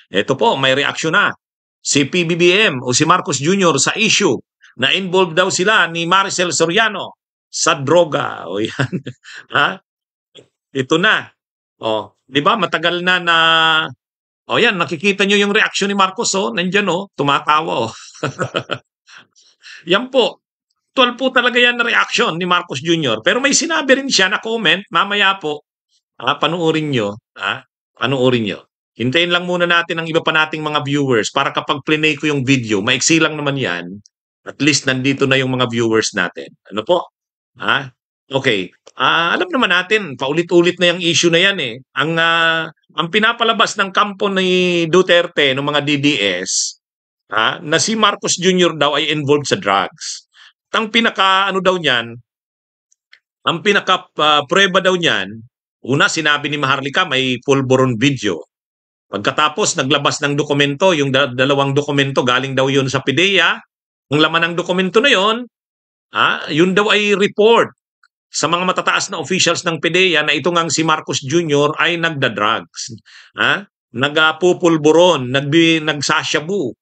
Ito po, may reaksyon na. Si PBBM o si Marcos Jr. sa issue na involved daw sila ni Maricel Soriano sa droga. O yan. Ha? Ito na. O, di ba matagal na o yan, nakikita nyo yung reaksyon ni Marcos, oh, nandiyan, oh, tumatawa, oh. Yan po. Actual po talaga yan na reaction ni Marcos Jr. Pero may sinabi rin siya na comment, mamaya po, panuorin nyo, panuorin nyo. Hintayin lang muna natin ang iba pa nating mga viewers para kapag plinay ko yung video, maiksi lang naman yan, at least nandito na yung mga viewers natin. Ano po? Okay. Alam naman natin, paulit-ulit na yung issue na yan eh. Ang pinapalabas ng kampo ni Duterte ng mga DDS, na si Marcos Jr. daw ay involved sa drugs. Ang pinaka prueba daw niyan, una sinabi ni Maharlika may pulburon video. Pagkatapos naglabas ng dokumento, yung dalawang dokumento galing daw yun sa PIDEA. Ang laman ng dokumento na yun, yun daw ay report sa mga matataas na officials ng PIDEA na ito ngang si Marcos Jr. ay nagda-drugs. Nagpupulburon, nagsashabu.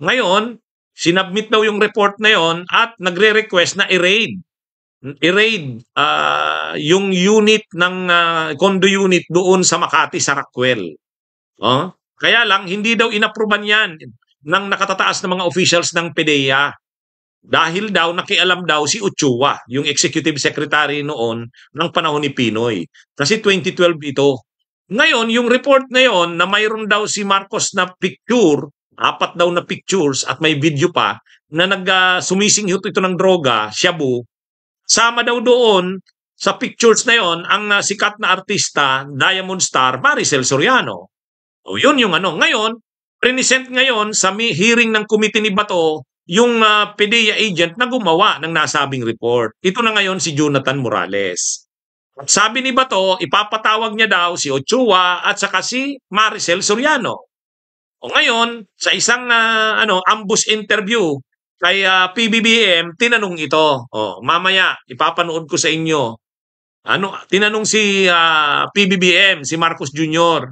Ngayon, sinubmit daw yung report na yon at nagre-request na i-raid yung unit ng condo unit doon sa Makati, sa Rockwell. Kaya lang, hindi daw inapruban yan ng nakatataas na mga officials ng PIDEA. Dahil daw, nakialam daw si Ochoa, yung executive secretary noon ng panahon ni Pinoy. Kasi 2012 ito. Ngayon, yung report na yon na mayroon daw si Marcos na picture, 4 daw na pictures at may video pa, na sumisinghot ito ng droga, shabu, sama daw doon sa pictures na yon ang sikat na artista, Diamond Star, Maricel Soriano. O yun yung ano. Ngayon, present ngayon sa hearing ng committee ni Bato, yung PIDEA agent na gumawa ng nasabing report. Ito na ngayon si Jonathan Morales. At sabi ni Bato, ipapatawag niya daw si Ochoa at saka si Maricel Soriano. O ngayon, sa isang ambush interview kay PBBM, tinanong ito. Mamaya, ipapanood ko sa inyo. Tinanong si PBBM, si Marcos Jr.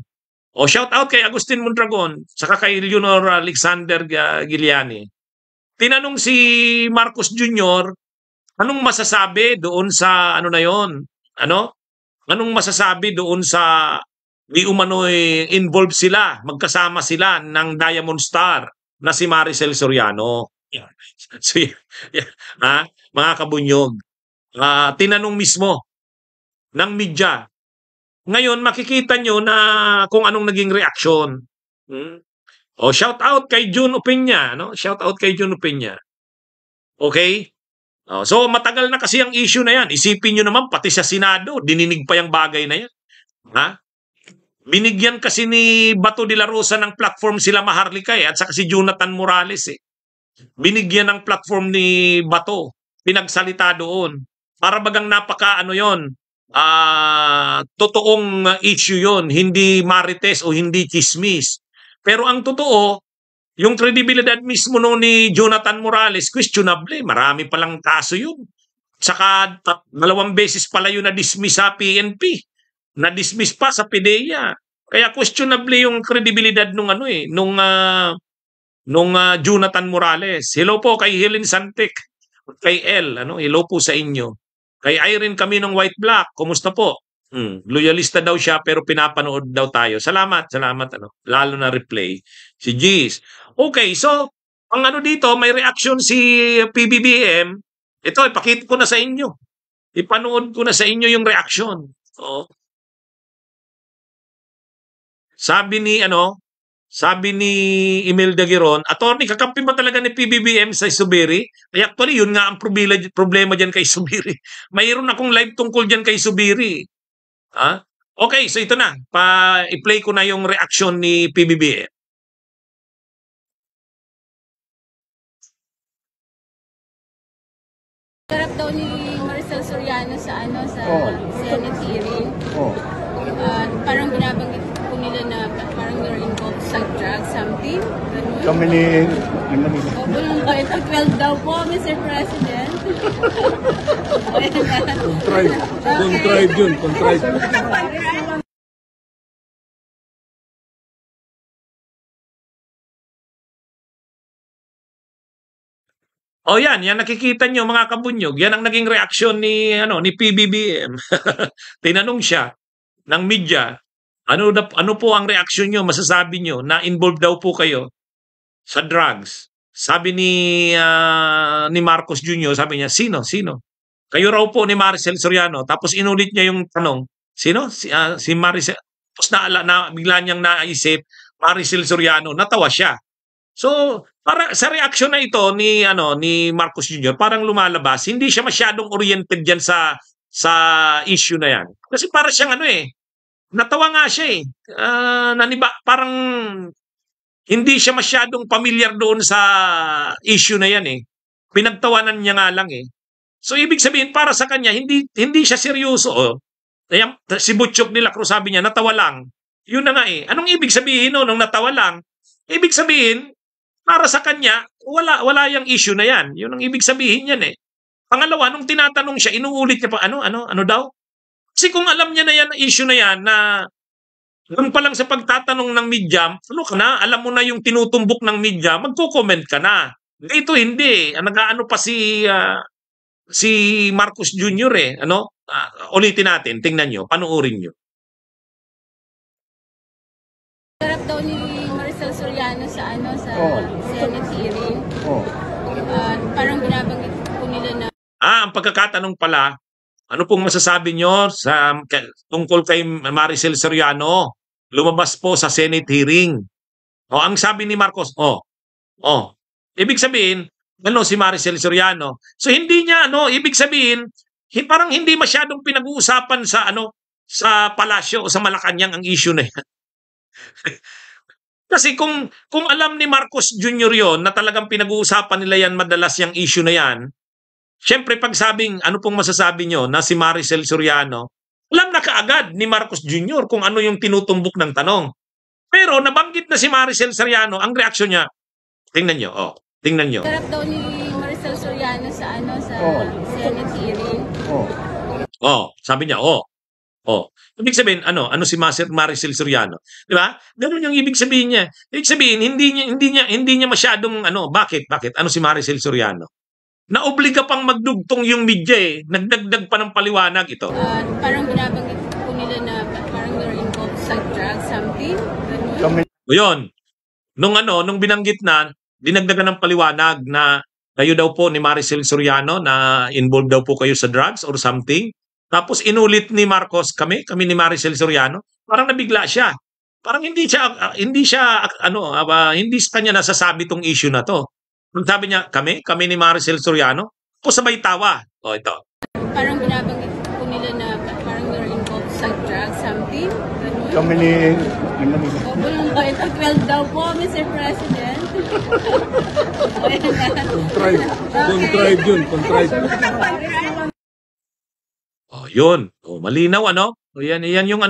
Shout out kay Agustin Mondragon, saka kay Leonor Alexander Giuliani. Tinanong si Marcos Jr., anong masasabi doon sa na yon? Anong masasabi doon sa di umano'y involved sila, magkasama sila ng Diamond Star na si Maricel Soriano. So, mga kabunyog, tinanong mismo ng media. Ngayon, makikita nyo na kung anong naging reaksyon. Shout out kay June Opinya, Shout out kay June Opinya. Okay? So matagal na kasi ang issue na yan. Isipin nyo naman, pati sa Senado, dininig pa yung bagay na yan. Binigyan kasi ni Bato de la Rosa ng platform sila Maharlika at saka si Jonathan Morales Binigyan ng platform ni Bato, pinagsalita doon. Para bagang yon. Totoong issue yon, hindi marites o hindi chismis. Pero ang totoo, yung credibilidad mismo no ni Jonathan Morales, questionable. Marami palang kaso yun. Saka 2 beses pala yun na-dismiss sa PNP. Na-dismiss pa sa PIDEA. Kaya questionable yung credibilidad nung Jonathan Morales. Hello po kay Helen Santek, kay El, hello po sa inyo. Kay Irene kami ng White Black, kumusta po? Loyalista daw siya pero pinapanood daw tayo. Salamat, lalo na replay. Si Gis. Okay, so ang dito, may reaction si PBBM. Ito, ipakita ko na sa inyo. Ipanood ko na sa inyo yung reaction. Sabi ni Imelda Giron, attorney, kakampi ba talaga ni PBBM sa Subiri? Actually, yun nga ang problema dyan kay Subiri. Mayroon akong live tungkol dyan kay Subiri. Okay, so ito na. I-play ko na yung reaction ni PBBM. Sarap daw ni Maricel Soriano sa Senate hearing. Parang binabanggit po nila na parang you're involved sa drug something. Kami ni Bulong bait ang 12 daw po, Mr. President. Contrived yun. Contrived. O yan, yan nakikita nyo mga kabunyog, yan ang naging reaksyon ni PBBM. Tinanong siya ng media, ano po ang reaksyon nyo, masasabi nyo na involved daw po kayo sa drugs? Sabi ni Marcos Jr., sabi niya, sino? Kayo raw po ni Maricel Soriano. Tapos inulit niya yung tanong, sino? Si Maricel. Tapos bigla niyang naisip, Maricel Soriano, natawa siya. So, para sa reaksyon na ito ni Marcos Jr., parang lumalabas, hindi siya masyadong oriented diyan sa issue na yan. Kasi para siyang natawa nga siya parang hindi siya masyadong familiar doon sa issue na yan Pinagtawanan niya nga lang So ibig sabihin para sa kanya hindi siya seryoso. Ayan, si Butchok de la Cruz sabi niya natawa lang. Yun na nga Anong ibig sabihin nung natawa lang? Ibig sabihin para sa kanya wala yang issue na yan. Yun ang ibig sabihin yan Pangalawa, nung tinatanong siya, inuulit niya pa ano daw? Kasi kung alam niya na yan ang issue na yan na doon pa lang sa pagtatanong ng media, alam mo na yung tinutumbok ng media, magko-comment ka na. Dito hindi. Nag-aano pa si Marcos Jr. Ulitin natin, tingnan nyo, panuorin nyo. Sarap daw ni Maricel Soriano sa Senate hearing. Parang binabanggit po nila na ang pagkakatanong pala, ano pong masasabi nyo tungkol kay Maricel Soriano? Lumabas po sa Senate hearing. Ang sabi ni Marcos, ibig sabihin, si Maricel Soriano. So hindi niya ibig sabihin, parang hindi masyadong pinag-uusapan sa palasyo o sa Malacanang ang issue na yan. Kasi kung alam ni Marcos Jr. yon na talagang pinag-uusapan nila yan madalas yung issue na yan, syempre pag sabing ano pong masasabi nyo na si Maricel Soriano, alam na kaagad ni Marcos Jr. kung ano yung tinutumbok ng tanong. Pero nabanggit na si Maricel Soriano, ang reaksyon niya, tingnan nyo, tingnan nyo. sarap daw ni Maricel Soriano sa Senate hearing. Sabi niya, Ibig sabihin, ano si Maricel Soriano? Di ba? Ganun yung ibig sabihin niya. Ibig sabihin, hindi niya masyadong, bakit? Ano si Maricel Soriano? Naobliga pang magdugtong yung media Nagdagdag pa ng paliwanag ito. Parang binabanggit po nila na parang you're involved sa drugs, something. O yun. Nung binanggit na, dinagdagan ng paliwanag na kayo daw po ni Maricel Soriano na involved daw po kayo sa drugs or something. Tapos inulit ni Marcos, kami ni Maricel Soriano, parang nabigla siya. Parang hindi sa kanya nasasabi tong issue na to. Nung sabi niya, kami ni Maricel Soriano, ako sabay tawa. Ito. Parang binabanggit po nila na parang you're involved sa drugs, something. Kami ni... Bulong ba ito? 12 daw po, Mr. President. Contrive yun. Yun. Malinaw yan yung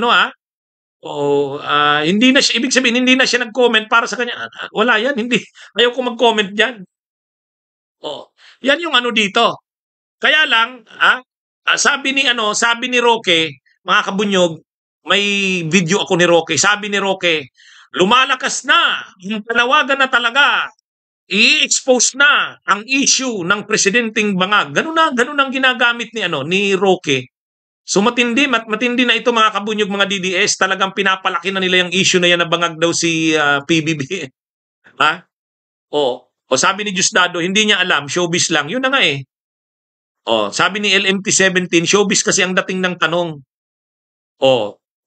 hindi na siya, ibig sabihin, hindi na siya nag-comment para sa kanya. Wala yan, hindi. Ayaw ko mag-comment dyan. Yan yung dito. Kaya lang, sabi ni Roque, mga kabunyog, may video ako ni Roque. Sabi ni Roque, lumalakas na, yung panawagan na talaga, i-expose na ang issue ng presidenteng bangag. Ganun ang ginagamit ni Roque. So matindi na ito mga kabunyog, mga DDS, talagang pinapalaki na nila yung issue na yan na bangag daw si PBB. Sabi ni Diosdado, hindi niya alam, showbiz lang. Yun na nga sabi ni LMT-17, showbiz kasi ang dating ng tanong.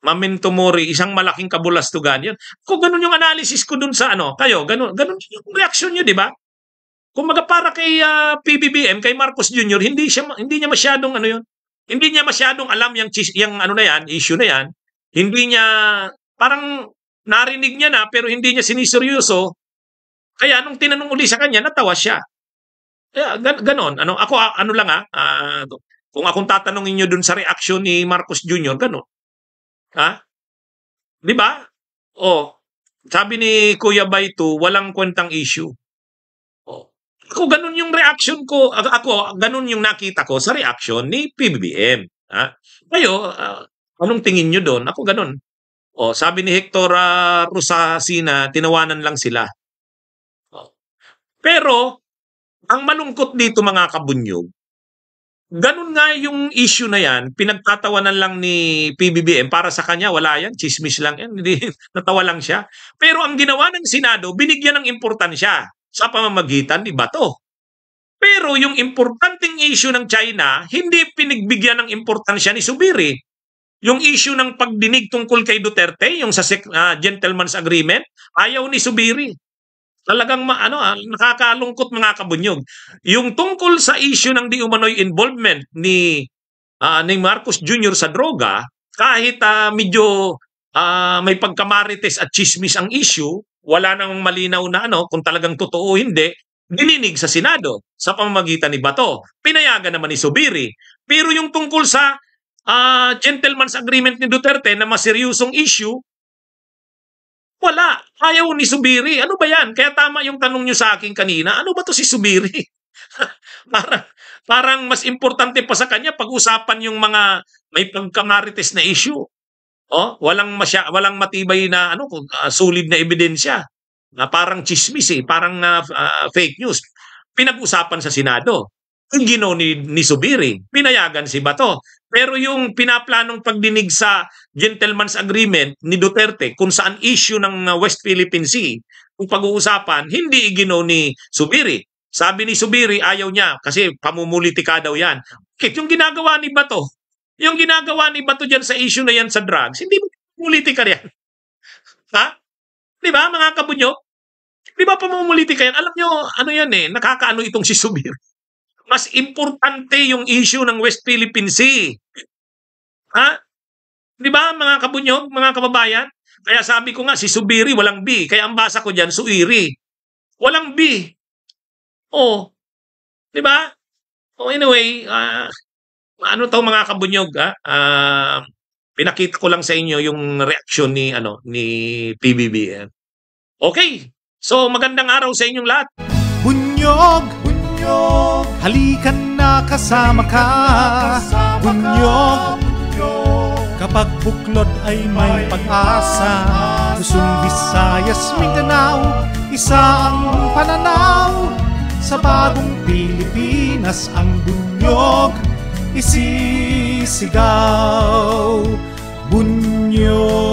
Memento Mori, isang malaking kabulastugan. Yan. Kung ganun yung analysis ko dun sa kayo, ganun yung reaction nyo, di ba? Kung para kay PBBM, kay Marcos Jr., hindi niya masyadong yun. Hindi niya masyadong alam yung issue na yan. Hindi niya, parang narinig niya na, pero hindi niya siniseryoso. Kaya nung tinanong uli sa kanya, natawa siya. Kaya ganon. Ako, kung akong tatanungin niyo dun sa reaksyon ni Marcos Jr., ganon. Di ba? Sabi ni Kuya Baito, walang kwentang issue. Ako, ganun yung reaction ko. Ako, ganun yung nakita ko sa reaction ni PBBM. Kayo, anong tingin nyo doon? Ako, ganun. Sabi ni Hector Rosacina, tinawanan lang sila. Pero, Ang malungkot dito mga kabunyog, ganun nga yung issue na yan, pinagtatawanan lang ni PBBM, para sa kanya wala yan, chismis lang yan, hindi, natawa lang siya. Pero ang ginawa ng Senado, binigyan ng importansya sa pamamagitan ni Bato. Pero yung importanteng issue ng China, hindi pinigbigyan ng importansya ni Zubiri. Yung issue ng pagdinig tungkol kay Duterte, yung sa gentleman's agreement, ayaw ni Zubiri. Talagang nakakalungkot mga kabunyog. Yung tungkol sa issue ng di umano'y involvement ni Marcos Jr. sa droga, kahit medyo may pagkamarites at chismis ang issue, wala nang malinaw na kung talagang totoo o hindi, dininig sa Senado sa pamamagitan ni Bato. Pinayagan naman ni Zubiri. Pero yung tungkol sa gentleman's agreement ni Duterte na maseryosong issue, wala. Ayaw ni Zubiri. Ano ba yan? Kaya tama yung tanong nyo sa akin kanina. Ano ba to si Zubiri? parang mas importante pa sa kanya pag-usapan yung mga may pagkamarites na issue. Walang matibay na solid na ebidensya. Parang chismis parang fake news. Pinag-usapan sa Senado. Yung ginawa ni Zubiri, pinayagan si Bato. Pero yung pinaplanong pagdinig sa gentleman's agreement ni Duterte kung saan issue ng West Philippine Sea, kung pag-uusapan, hindi iginaw ni Zubiri. Sabi ni Zubiri, ayaw niya kasi pamumulitika daw yan. Yung ginagawa ni Bato, dyan sa issue na yan sa drugs, hindi mo pamumulitika yan. Ha? Di ba mga kabunyo? Di ba pamumulitika yan? Alam nyo, nakakaano itong si Zubiri. Mas importante yung issue ng West Philippine Sea. Ha? Di ba mga kabunyog, mga kababayan? Kaya sabi ko nga, si Zubiri walang B. Kaya ang basa ko dyan, Suiri. Walang B. Di ba? Anyway, mga kabunyog, pinakita ko lang sa inyo yung reaksyon ni PBBM. Okay. So magandang araw sa inyong lahat. Bunyog, bunyog, halikan na kasama ka. Bunyog, kapag buklod ay may pag-asa. Luzon, Visayas, Mindanao, isa ang pananaw. Sa bagong Pilipinas ang bunyog isisigaw. Bunyog.